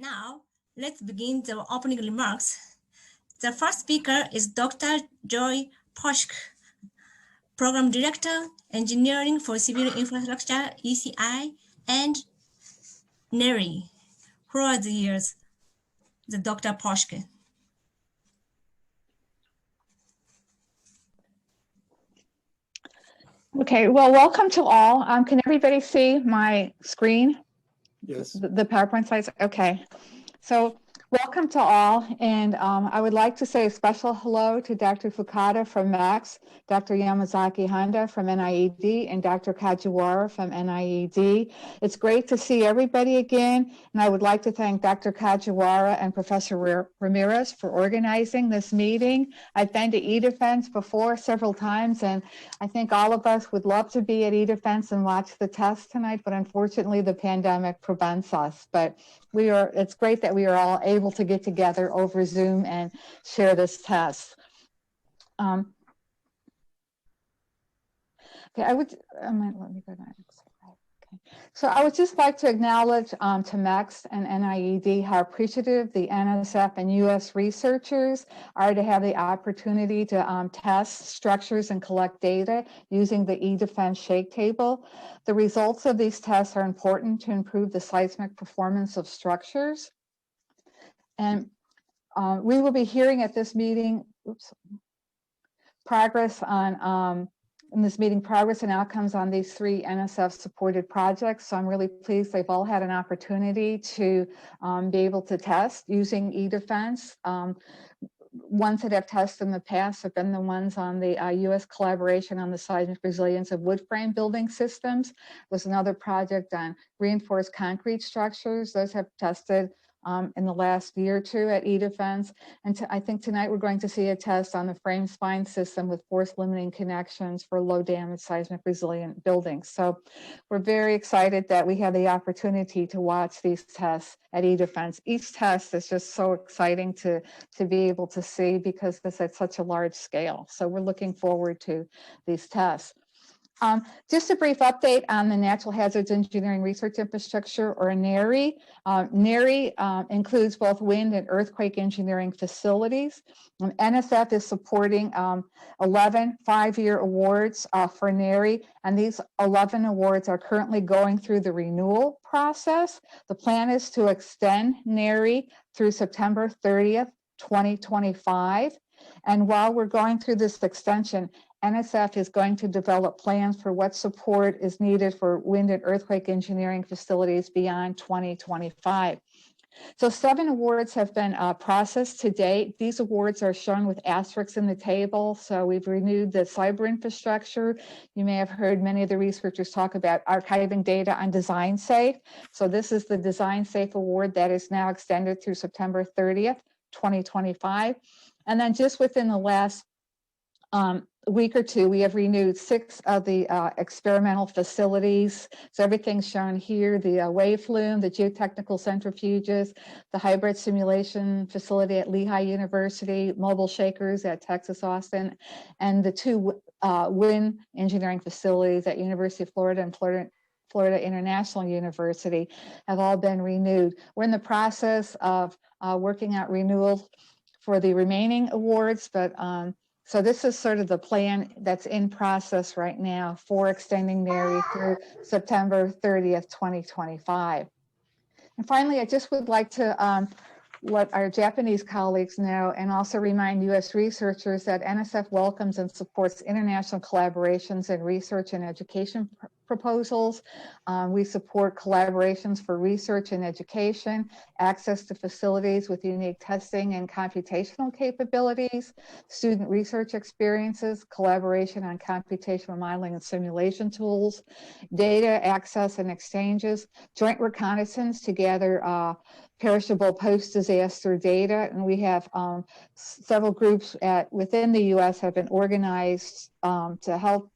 Now, let's begin the opening remarks. The first speaker is Dr. Joy Poshk, Program Director, Engineering for Civil Infrastructure, ECI, and NHERI. Who are the Dr. Poshk? Okay, well, welcome to all. Can everybody see my screen? Yes. The PowerPoint slides? Okay. So welcome to all. And I would like to say a special hello to Dr. Fukada from MAX, Dr. Yamazaki Honda from NIED, and Dr. Kajiwara from NIED. It's great to see everybody again. And I would like to thank Dr. Kajiwara and Professor Ramirez for organizing this meeting. I've been to EDefense before several times, and I think all of us would love to be at EDefense and watch the test tonight, but unfortunately the pandemic prevents us. But it's great that we are all able to get together over Zoom and share this test. Okay, let me go next. Okay. So I would just like to acknowledge to MEX and NIED how appreciative the NSF and US researchers are to have the opportunity to test structures and collect data using the EDefense shake table. The results of these tests are important to improve the seismic performance of structures. And we will be hearing at this meeting, progress and outcomes on these 3 NSF-supported projects. So I'm really pleased they've all had an opportunity to be able to test using EDefense. Ones that have tested in the past have been the ones on the U.S. collaboration on the seismic resilience of wood frame building systems. There's another project on reinforced concrete structures. Those have tested in the last year or two at EDefense. And I think tonight we're going to see a test on the frame spine system with force limiting connections for low damage seismic resilient buildings. So we're very excited that we have the opportunity to watch these tests at EDefense. Each test is just so exciting to be able to see because it's at such a large scale. So we're looking forward to these tests. Just a brief update on the Natural Hazards Engineering Research Infrastructure, or NHERI. NHERI includes both wind and earthquake engineering facilities. NSF is supporting 11 5-year awards for NHERI, and these 11 awards are currently going through the renewal process. The plan is to extend NHERI through September 30th, 2025. And while we're going through this extension, NSF is going to develop plans for what support is needed for wind and earthquake engineering facilities beyond 2025. So 7 awards have been processed to date. These awards are shown with asterisks in the table. So we've renewed the cyber infrastructure. You may have heard many of the researchers talk about archiving data on Design Safe. So this is the Design Safe award that is now extended through September 30th, 2025. And then just within the last week or two, we have renewed 6 of the experimental facilities. So everything's shown here: the wave flume, the geotechnical centrifuges, the hybrid simulation facility at Lehigh University, mobile shakers at Texas Austin, and the 2 wind engineering facilities at University of Florida and Florida International University have all been renewed. We're in the process of working out renewals for the remaining awards, but so this is sort of the plan that's in process right now for extending NHERI through September 30th, 2025. And finally, I just would like to let our Japanese colleagues know and also remind U.S. researchers that NSF welcomes and supports international collaborations in research and education proposals. We support collaborations for research and education, access to facilities with unique testing and computational capabilities, student research experiences, collaboration on computational modeling and simulation tools, data access and exchanges, joint reconnaissance to gather perishable post-disaster data. And we have several groups within the U.S. have been organized to help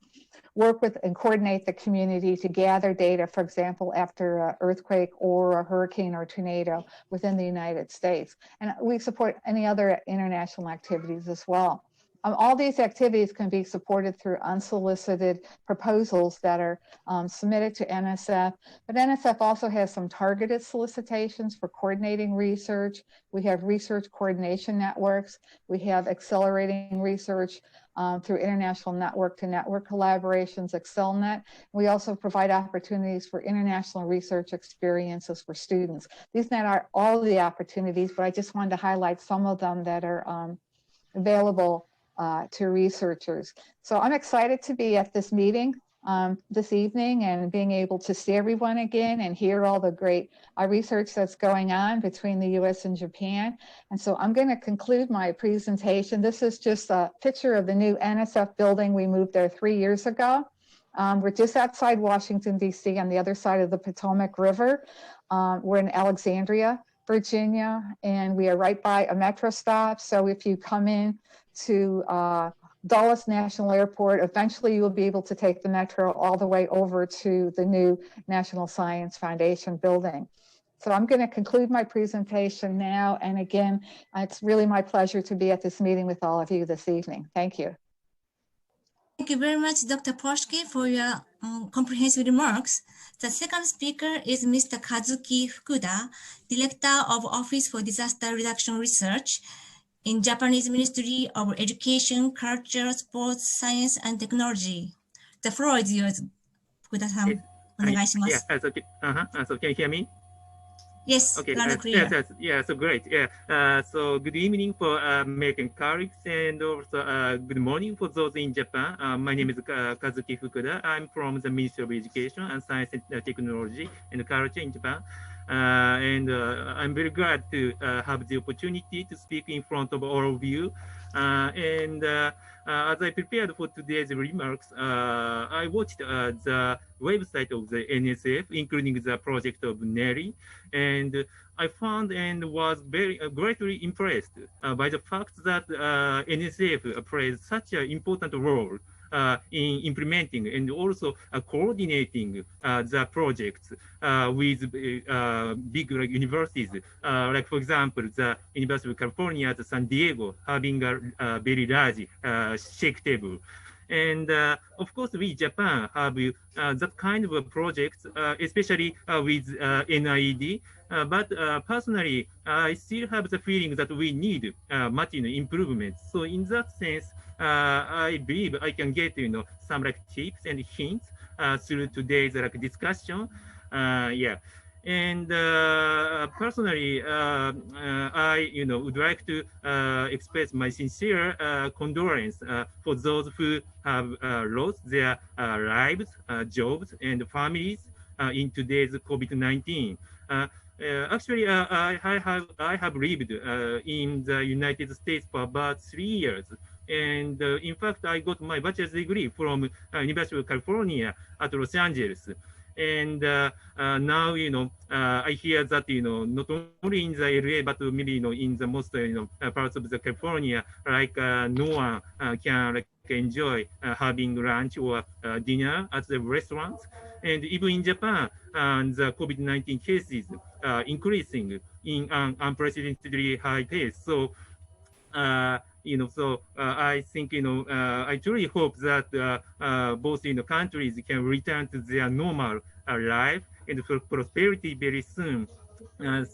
work with and coordinate the community to gather data, for example, after an earthquake or a hurricane or tornado within the United States. And we support any other international activities as well. all these activities can be supported through unsolicited proposals that are submitted to NSF. But NSF also has some targeted solicitations for coordinating research. We have research coordination networks. We have accelerating research through international network-to-network collaborations, ExcelNet. We also provide opportunities for international research experiences for students. These are not all the opportunities, but I just wanted to highlight some of them that are available to researchers. So I'm excited to be at this meeting this evening and being able to see everyone again and hear all the great research that's going on between the US and Japan. And so I'm going to conclude my presentation. This is just a picture of the new NSF building. We moved there 3 years ago. We're just outside Washington, D.C. on the other side of the Potomac River. We're in Alexandria, Virginia, and we are right by a metro stop. So if you come in to Dulles National Airport, eventually you will be able to take the metro all the way over to the new National Science Foundation building. So I'm going to conclude my presentation now. And again, it's really my pleasure to be at this meeting with all of you this evening. Thank you. Thank you very much, Dr. Poshke, for your comprehensive remarks. The second speaker is Mr. Kazuki Fukuda, Director of Office for Disaster Reduction Research in Japanese Ministry of Education, Culture, Sports, Science, and Technology. The floor is yours, Fukuda-san. Yes. So can you hear me? Yes, okay. Loud and clear. Yes, so great. Yeah. So good evening for American colleagues, and also good morning for those in Japan. My name is Kazuki Fukuda. I'm from the Ministry of Education and Science and Technology and Culture in Japan. And I'm very glad to have the opportunity to speak in front of all of you. As I prepared for today's remarks, I watched the website of the NSF, including the project of NERI, and I found and was very greatly impressed by the fact that NSF plays such an important role in implementing and also coordinating the projects with big universities, like for example, the University of California at San Diego having a very large shake table. And of course, we Japan have that kind of projects, especially with NIED. But personally, I still have the feeling that we need much improvement. So in that sense, I believe I can get some tips and hints through today's discussion. Yeah. And personally, I would like to express my sincere condolence for those who have lost their lives, jobs, and families in today's COVID-19. Actually, I have lived in the United States for about 3 years. And in fact, I got my bachelor's degree from University of California at Los Angeles. And now, I hear that, not only in the LA, but maybe, in the most, parts of the California, like no one can enjoy having lunch or dinner at the restaurants. And even in Japan, the COVID-19 cases increasing in an unprecedentedly high pace. So, I think, I truly hope that both countries can return to their normal life and prosperity very soon. And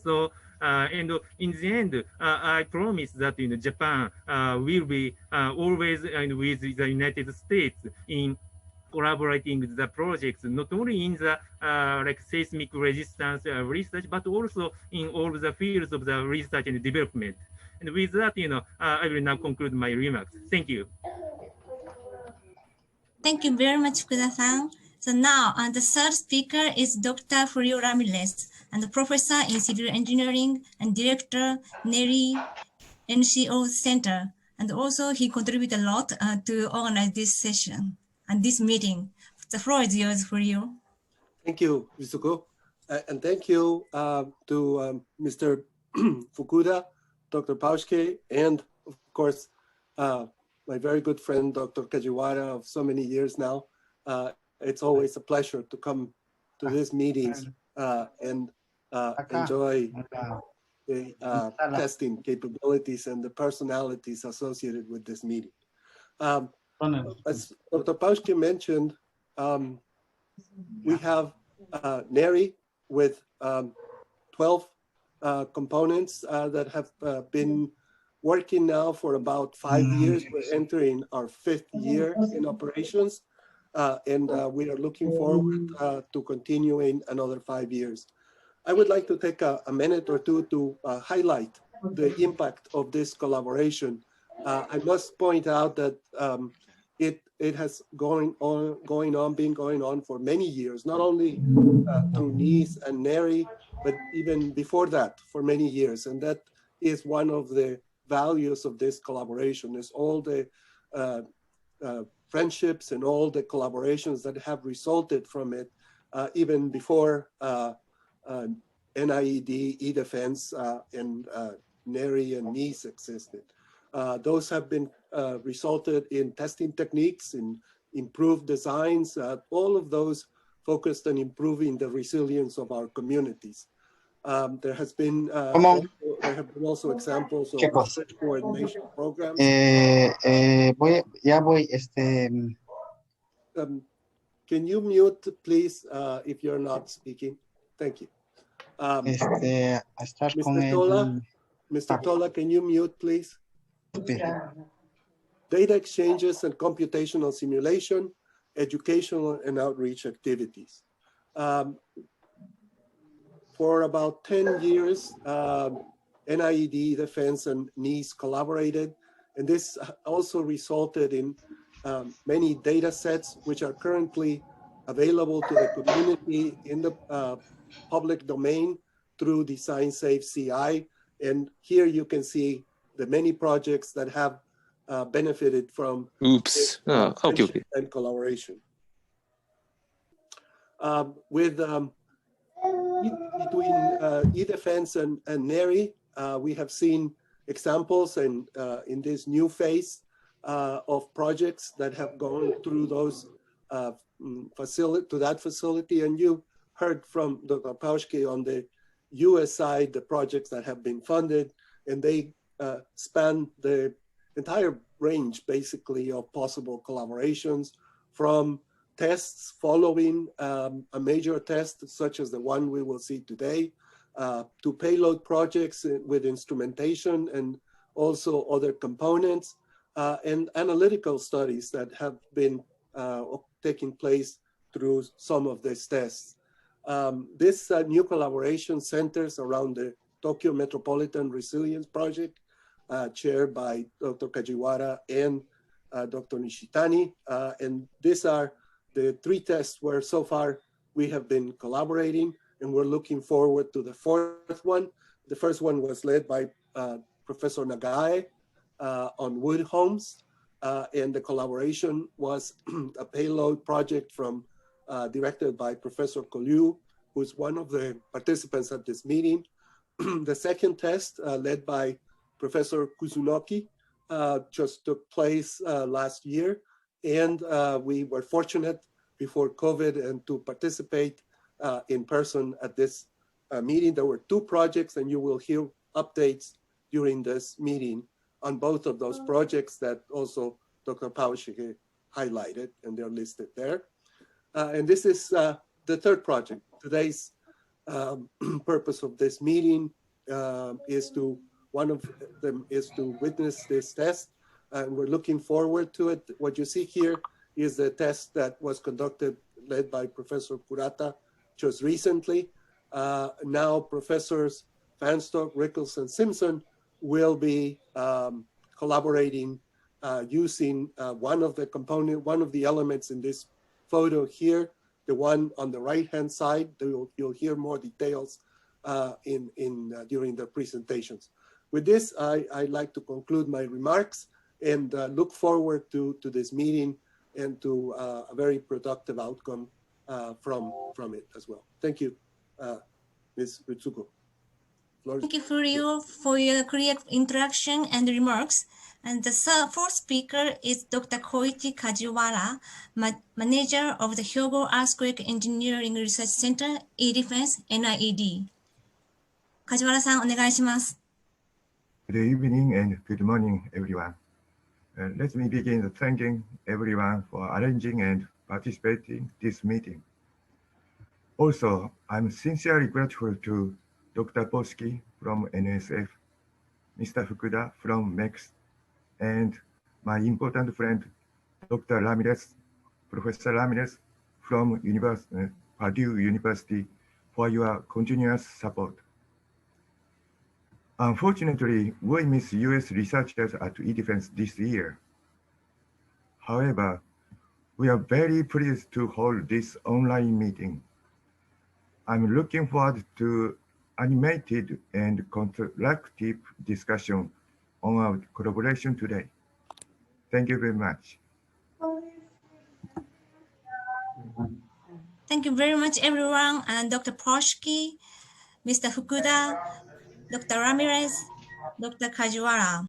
in the end, I promise that Japan will be always with the United States in collaborating with the projects, not only in the seismic resistance research, but also in all the fields of the research and development. And with that, I will now conclude my remarks. Thank you. Thank you very much, Fukuda-san. So now, the third speaker is Dr. Julio Ramirez, and the professor in civil engineering and director, NERI NCO Center. And also he contributed a lot to organize this session and this meeting. The floor is yours, Julio. Thank you, Rizuko. And thank you to Mr. Fukuda, Dr. Pauschke, and of course, my very good friend, Dr. Kajiwara, of so many years now. It's always a pleasure to come to these meetings and enjoy the testing capabilities and the personalities associated with this meeting. As Dr. Pauschke mentioned, we have NHERI with 12 components that have been working now for about 5 years. We're entering our 5th year in operations, and we are looking forward to continuing another 5 years. I would like to take a minute or two to highlight the impact of this collaboration. I must point out that it has been going on for many years, not only through NIED and NHERI, but even before that for many years. And that is one of the values of this collaboration, is all the friendships and all the collaborations that have resulted from it, even before NIED, EDefense, and NHERI and NIED existed. Those have been resulted in testing techniques, in improved designs, all of those focused on improving the resilience of our communities. There have been also examples of research coordination programs. Can you mute, please, if you're not speaking? Thank you. Mr. Tola, can you mute, please? Data exchanges and computational simulation, educational and outreach activities. For about 10 years, NIED, EDefense, and NIED collaborated, and this also resulted in many data sets which are currently available to the community in the public domain through Design Safe CI. And here you can see the many projects that have benefited from this, and collaboration. Between EDefense and NHERI, we have seen examples in this new phase of projects that have gone through those facility, and you heard from Dr. Pauschke on the US side, the projects that have been funded, and they span the entire range, basically, of possible collaborations, from tests following a major test, such as the one we will see today, to payload projects with instrumentation and also other components, and analytical studies that have been taking place through some of these tests. This new collaboration centers around the Tokyo Metropolitan Resilience Project, chaired by Dr. Kajiwara and Dr. Nishitani. And these are the 3 tests where so far we have been collaborating, and we're looking forward to the 4th one. The first one was led by Professor Nagae on wood homes, and the collaboration was a payload project directed by Professor Kolyu, who's one of the participants at this meeting. The second test, led by Professor Kusunoki, just took place last year, and we were fortunate before COVID and to participate in person at this meeting. There were 2 projects, and you will hear updates during this meeting on both of those projects that also Dr. Pauschke highlighted, and they're listed there. And this is the 3rd project. Today's purpose of this meeting one of them is to witness this test, and we're looking forward to it. What you see here is the test that was conducted, led by Professor Kurata just recently. Now Professors Fanstock, Rickles, and Simpson will be collaborating using one of the elements in this photo here, the one on the right-hand side. You'll hear more details during the presentations. With this, I'd like to conclude my remarks and look forward to this meeting and to a very productive outcome from it as well. Thank you, Ms. Ritsuko. Thank you for your creative introduction and remarks. And the 4th speaker is Dr. Koichi Kajiwara, manager of the Hyogo Earthquake Engineering Research Center, EDefense, NIED. Kajiwara-san, お願いします。Good evening and good morning, everyone. Let me begin thanking everyone for arranging and participating this meeting. Also, I'm sincerely grateful to Dr. Posky from NSF, Mr. Fukuda from MEX, and my important friend, Dr. Ramirez, Professor Ramirez from Purdue University for your continuous support. Unfortunately, we miss US researchers at EDefense this year. However, we are very pleased to hold this online meeting. I'm looking forward to animated and constructive discussion on our collaboration today. Thank you very much. Thank you very much, everyone, and Dr. Posky, Mr. Fukuda, Dr. Ramirez, Dr. Kajiwara.